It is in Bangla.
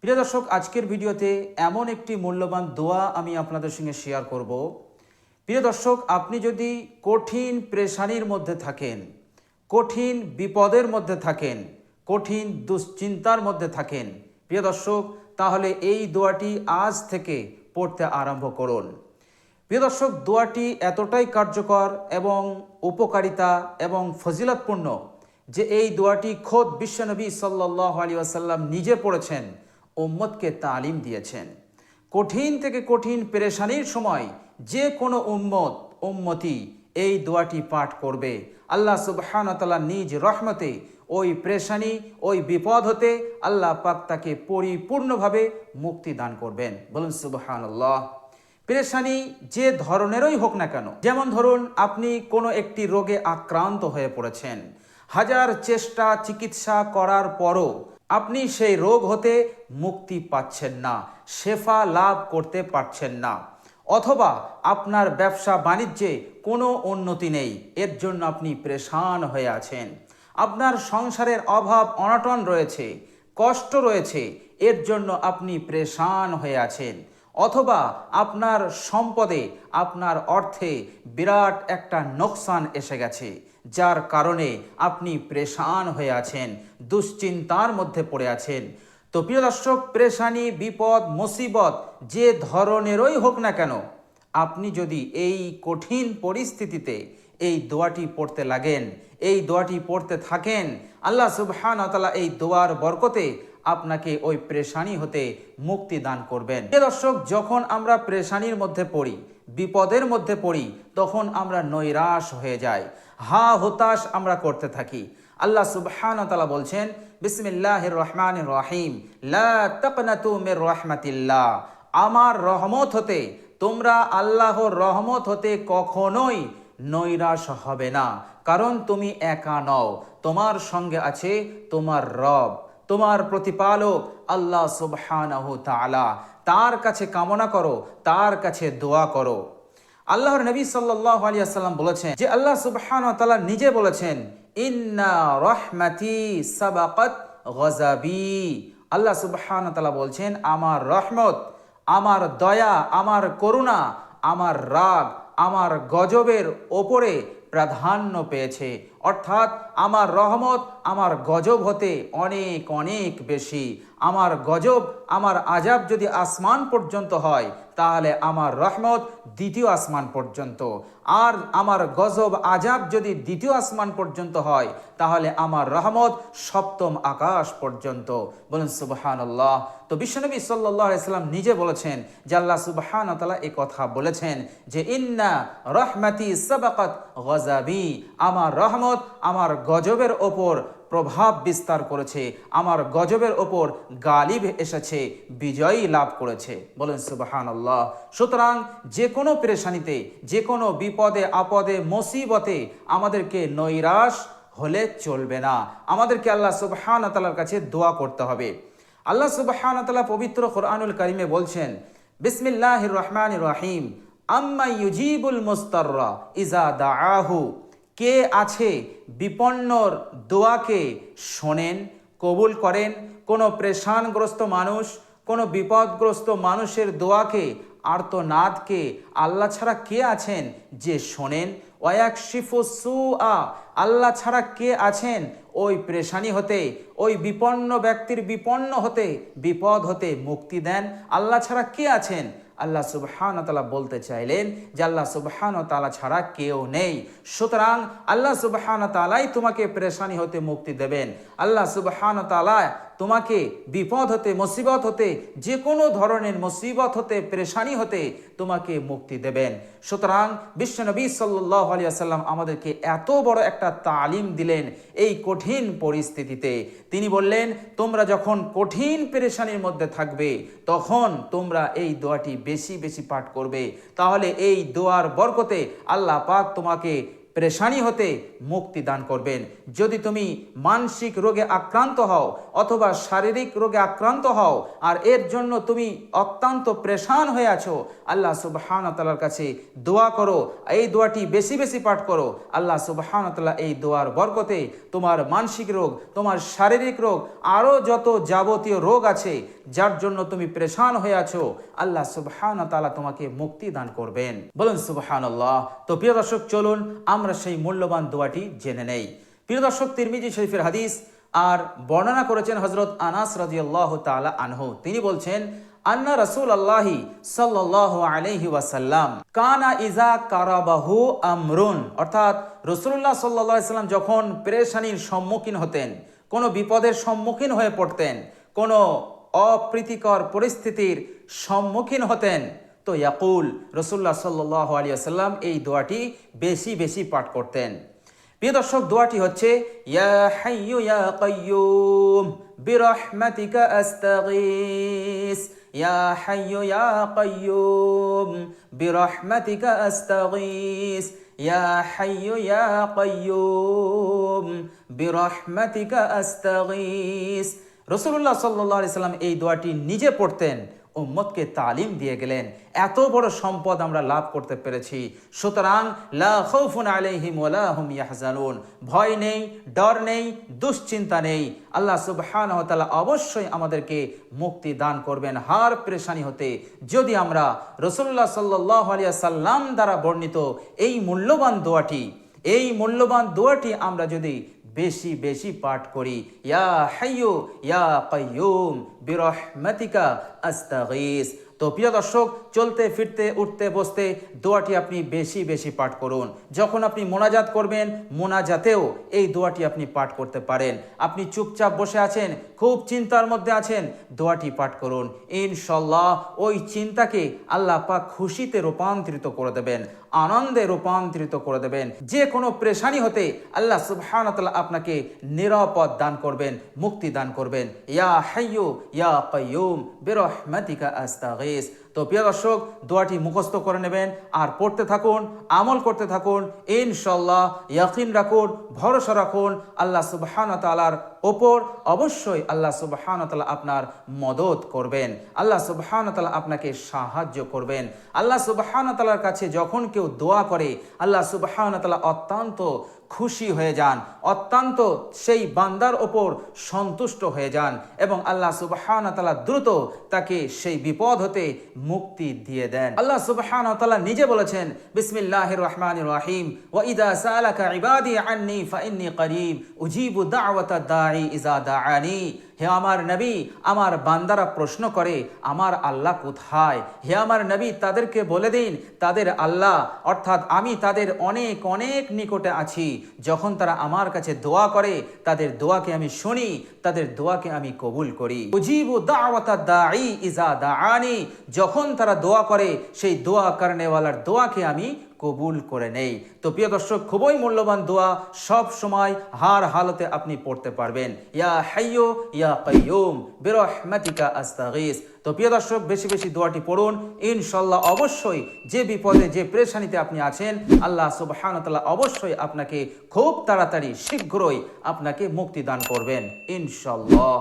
প্রিয় দর্শক, আজকের ভিডিওতে এমন একটি মূল্যবান দোয়া আমি আপনাদের সঙ্গে শেয়ার করব। প্রিয় দর্শক, আপনি যদি কঠিন পেরেশানির মধ্যে থাকেন, কঠিন বিপদের মধ্যে থাকেন, কঠিন দুশ্চিন্তার মধ্যে থাকেন, প্রিয় দর্শক, তাহলে এই দোয়াটি আজ থেকে পড়তে আরম্ভ করুন। প্রিয় দর্শক, দোয়াটি এতটাই কার্যকর এবং উপকারিতা এবং ফজিলতপূর্ণ যে এই দোয়াটি খোদ বিশ্বনবী সাল্লাল্লাহু আলাইহি ওয়াসাল্লাম নিজে পড়েছেন, উম্মতকে তালিম দিয়েছেন। কঠিন থেকে কঠিন পেরেশানির সময় যে কোনো উম্মতি এই দোয়াটি পাঠ করবে, আল্লাহ সুবহানাহু ওয়া তাআলা নিজ রহমতে ওই পেরেশানি, ওই বিপদ হতে আল্লাহ পাক তাকে পরিপূর্ণভাবে মুক্তি দান করবেন। বলুন সুবহানাল্লাহ। পেরেশানি যে ধরনেরই হোক না কেন, যেমন ধরুন আপনি কোনো একটি রোগে আক্রান্ত হয়ে পড়েছেন, হাজার চেষ্টা চিকিৎসা করার পরও আপনি সেই রোগ হতে মুক্তি পাচ্ছেন না, শেফা লাভ করতে পারছেন না, অথবা আপনার ব্যবসা বাণিজ্যে কোনো উন্নতি নেই, এর জন্য আপনি পেরেশান হয়ে আছেন, আপনার সংসারের অভাব অনটন রয়েছে, কষ্ট রয়েছে, এর জন্য আপনি পেরেশান হয়ে আছেন, অথবা আপনার সম্পদে, আপনার অর্থে বিরাট একটা নোকসান এসে গেছে, যার কারণে আপনি পেরেশান হয়ে আছেন, দুশ্চিন্তার মধ্যে পড়ে আছেন। তো প্রিয় দর্শক, পেরেশানি, বিপদ, মুসিবত যে ধরনেরই হোক না কেন, আপনি যদি এই কঠিন পরিস্থিতিতে এই দোয়াটি পড়তে লাগেন, এই দোয়াটি পড়তে থাকেন, আল্লাহ সুবহানাহু ওয়া তাআলা এই দোয়ার বরকতে আপনাকে ওই পেরেশানি হতে মুক্তি দান করবেন। প্রিয় দর্শক, যখন আমরা পেরেশানির মধ্যে পড়ি, বিপদের মধ্যে পড়ি, তখন আমরা নৈরাশ হয়ে যাই, হতাশ আমরা করতে থাকি। আল্লাহ সুবহানাহু ওয়া তাআলা বলছেন, বিসমিল্লাহির রহমানির রহিম, লা তাকনাতু মির রাহমাতিল্লাহ। আমার রহমত হতে, তোমরা আল্লাহর রহমত হতে কখনোই নৈরাশ হবে না, কারণ তুমি একা নও, তোমার সঙ্গে আছে তোমার রব, তোমার প্রতিপালক আল্লাহ সুবহানাহু তাআলা। তার কাছে কামনা করো, তার কাছে দোয়া করো। আল্লাহর নবী সাল্লাল্লাহু আলাইহি ওয়াসাল্লাম বলেছেন যে আল্লাহ সুবহানাহু ওয়া তাআলা নিজে বলেছেন, ইন্না রাহমাতি সাবাকাত গযাবি। আল্লাহ সুবহানাহু ওয়া তাআলা বলছেন, আমার রহমত, আমার দয়া, আমার করুণা, আমার রাগ, আমার গজবের ওপরে প্রাধান্য পেয়েছে। অর্থাৎ আমার রহমত আমার গজব হতে অনেক অনেক বেশি। আমার গজব, আমার আযাব যদি আসমান পর্যন্ত হয়, তাহলে আমার রহমত দ্বিতীয় আসমান পর্যন্ত, আর আমার গজব আযাব যদি দ্বিতীয় আসমান পর্যন্ত হয়, তাহলে আমার রহমত সপ্তম আকাশ পর্যন্ত। বলুন সুবহানাল্লাহ। তো বিশ্বনবী সাল্লাল্লাহু আলাইহি ওয়াসাল্লাম নিজে বলেছেন যে আল্লাহ সুবহানাহু ওয়া তাআলা এই কথা বলেছেন যে ইন্না রাহমাতি সাবাকাত গযাবি। আমার রহমত আমার গজবের ওপর প্রভাব বিস্তার করেছে, আমার গজবের ওপর গালিব এসেছে, বিজয়ী লাভ করেছে। বলেন সুবহানাল্লাহ। সুতরাং যে কোনো পেরেশানিতে, যে কোনো বিপদে আপদে মুসিবতে আমাদেরকে নৈরাশ হলে চলবে না, আমাদেরকে আল্লাহ সুবহানাহু ওয়া তাআলার কাছে দোয়া করতে হবে। আল্লাহ সুবহানাহু ওয়া তাআলা পবিত্র কোরআনুল কারীমে বলছেন, বিসমিল্লাহির রহমানির রহিম, আম্মা ইউজিবুল মুস্তাররা ইজা দাআহু। কে আছে বিপন্নর দোয়াকে শোনেন, কবুল করেন? কোনো পেরেশানগ্রস্ত মানুষ, কোনো বিপদগ্রস্ত মানুষের দোয়াকে, আর্তনাদকে আল্লাহ ছাড়া কে আছেন যে শোনেন? ওয়ায়াকশিফু সুআ। আল্লাহ ছাড়া কে আছেন ওই পেরেশানি হতে, ওই বিপন্ন ব্যক্তির বিপন্ন হতে, বিপদ হতে মুক্তি দেন? আল্লাহ ছাড়া কে আছেন? আল্লাহ সুবহানাহু ওয়া তাআলা বলতে চাইলেন যে আল্লাহ সুবহানাহু ওয়া তাআলা ছাড়া কেউ নেই। সুতরাং আল্লাহ সুবহানাহু ওয়া তাআলাই তোমাকে পেরেশানি হতে মুক্তি দেবেন। আল্লাহ সুবহানাহু ওয়া তাআলা তোমাকে বিপদ হতে, মুসিবত হতে, যে কোনো ধরনের মুসিবত হতে, পেরেশানি হতে তোমাকে মুক্তি দেবেন। সুতরাং বিশ্বনবী সাল্লাল্লাহু আলাইহি ওয়াসাল্লাম আমাদেরকে এত বড় একটা তালিম দিলেন এই কঠিন পরিস্থিতিতে। তিনি বললেন, তোমরা যখন কঠিন পেরেশানির মধ্যে থাকবে, তখন তোমরা এই দোয়াটি বেশি বেশি পাঠ করবে, তাহলে এই দোয়ার বরকতে আল্লাহ পাক তোমাকে পেরেশানি হতে মুক্তি দান করবেন। যদি তুমি মানসিক রোগে আক্রান্ত হও অথবা শারীরিক রোগে আক্রান্ত হও আর এর জন্য তুমি অত্যন্ত পেরেশান হয়ে আছো, আল্লাহ সুবহানাহু ওয়া তাআলার কাছে দোয়া করো, এই দোয়াটি বেশি বেশি পাঠ করো। আল্লাহ সুবহানাহু ওয়া তাআলা এই দোয়ার বরকতে তোমার মানসিক রোগ, তোমার শারীরিক রোগ, আরও যত যাবতীয় রোগ আছে যার জন্য তুমি পেরেশান হয়ে আছো, আল্লাহ সুবহানাহু ওয়া তাআলা তোমাকে মুক্তি দান করবেন। বলুন সুবহানাল্লাহ। তো প্রিয় দর্শক, চলুন আমরা সেই মূল্যবান দোয়াটি জেনে নেই। প্রিয় দর্শক, তিরমিজি শরীফের হাদিস আর বর্ণনা করেছেন হযরত আনাস রাদিয়াল্লাহু তাআলা আনহু। তিনি বলছেন, আন্না রাসূলুল্লাহি সাল্লাল্লাহু আলাইহি ওয়াসাল্লাম কানা ইজা কারাবাহু আমরুন, অর্থাৎ রাসূলুল্লাহ সাল্লাল্লাহু আলাইহি ওয়াসাল্লাম যখন পেরেশানির সম্মুখীন হতেন, কোনো বিপদের সম্মুখীন হয়ে পড়তেন, কোনো অপ্রীতিকর পরিস্থিতির সম্মুখীন হতেন, তো ইয়াকুল, রাসূলুল্লাহ সাল্লাল্লাহু আলাইহি ওয়াসাল্লাম এই দোয়াটি বেশি বেশি পাঠ করতেন। প্রিয় দর্শক, দোয়াটি হচ্ছে ইয়া হাইয়ু ইয়া কাইয়ুম বিরহমাতিকা আস্তাগীস, ইয়া হাইয়ু ইয়া কাইয়ুম বিরহমাতিকা আস্তাগীস, ইয়া হাইয়ু ইয়া কাইয়ুম বিরহমাতিকা আস্তাগীস। রাসূলুল্লাহ সাল্লাল্লাহু আলাইহি সাল্লাম এই দোয়াটি নিজে পড়তেন, উম্মতকে তালিম দিয়ে গেলেন। এত বড় সম্পদ আমরা লাভ করতে পেরেছি, সুতরাং লা খাউফুন আলাইহিম ওয়ালা হুম ইয়াহজানুন, ভয় নেই, ডর নেই, দুশ্চিন্তা নেই। আল্লাহ সুবহানাহু ওয়া তাআলা অবশ্যই আমাদেরকে মুক্তি দান করবেন হার পেরেশানি হতে, যদি আমরা রাসূলুল্লাহ সাল্লাল্লাহু আলাইহি সাল্লাম দ্বারা বর্ণিত এই মূল্যবান দোয়াটি আমরা যদি বেশি বেশি পাঠ করি। ইয়া হাইয়ু ইয়া কাইয়ুম বিরহমাতিকা আস্তাগীস। তো প্রিয় দর্শক, চলতে ফিরতে উঠতে বসতে দোয়াটি আপনি বেশি বেশি পাঠ করুন। যখন আপনি মোনাজাত করবেন, মোনাজাতেও এই দোয়াটি আপনি পাঠ করতে পারেন। আপনি চুপচাপ বসে আছেন, খুব চিন্তার মধ্যে আছেন, দোয়াটি পাঠ করুন। ইনশাআল্লাহ ওই চিন্তাকে আল্লাহ পাক খুশিতে রূপান্তরিত করে দেবেন, আনন্দে রূপান্তরিত করে দেবেন। যে কোনো পেরেশানি হতে আল্লাহ সুবহানাহু ওয়া তাআলা আপনাকে নিরাপদ দান করবেন, মুক্তি দান করবেন। ইয়া হাইয়ু ইয়া কাইয়ুম বিরহমাতিকা আস্তাগীস। তো প্রিয় দর্শক, দোয়াটি মুখস্থ করে নেবেন আর পড়তে থাকুন, আমল করতে থাকুন। ইনশাআল্লাহ ইয়াকিন রাখুন, ভরসা রাখুন আল্লাহ সুবহানাহু ওয়া তাআলার ওপর। অবশ্যই আল্লাহ সুবহানাহু ওয়া তাআলা আপনার মদদ করবেন, আল্লাহ সুবহানাহু ওয়া তাআলা আপনাকে সাহায্য করবেন। আল্লাহ সুবহানাহু ওয়া তাআলার কাছে যখন কেউ দোয়া করে, আল্লাহ সুবহানাহু ওয়া তাআলা অত্যন্ত খুশি হয়ে যান, অত্যন্ত সেই বান্দার ওপর সন্তুষ্ট হয়ে যান এবং আল্লাহ সুবহানাহু ওয়া তাআলা দ্রুত তাকে সেই বিপদ হতে মুক্তি দিয়ে দেন। আল্লাহ সুবহানাহু ওয়া তাআলা নিজে বলেছেন, বিসমিল্লাহির রহমানির রহিম, ওয়া ইযা সালাকা ইবাদি আন্নী ফাইন্নী করিব উজিবু দাওয়াতাদ দাঈ ইযা দাআনি। হে আমার নবী, আমার বান্দারা প্রশ্ন করে আমার আল্লাহ কোথায়? হে আমার নবী, তাদেরকে বলে দিন তাদের আল্লাহ অর্থাৎ আমি তাদের অনেক অনেক নিকটে আছি। যখন তারা আমার কাছে দোয়া করে, তাদের দোয়াকে আমি শুনি, তাদের দোয়াকে আমি কবুল করি। উজিবু দাওয়াতাদ দাঈ ইযা দাআনি, যখন তারা দোয়া করে সেই দোয়া করনেওয়ালার দোয়াকে আমি কবুল করে নেই। তো প্রিয় দর্শক, খুবই মূল্যবান দোয়া, সব সময় হার হালতে আপনি পড়তে পারবেন। ইয়া হাইয়ু ইয়া কাইয়ুম বিরহমাতিকা আস্তাগীস। তো প্রিয় দর্শক, বেশি বেশি দোয়াটি পড়ুন। ইনশাআল্লাহ অবশ্যই যে বিপদে, যে পেরেশানিতে আপনি আছেন, আল্লাহ সুবহানাহু ওয়া তাআলা অবশ্যই আপনাকে খুব তাড়াতাড়ি শীঘ্রই আপনাকে মুক্তি দান করবেন ইনশাআল্লাহ।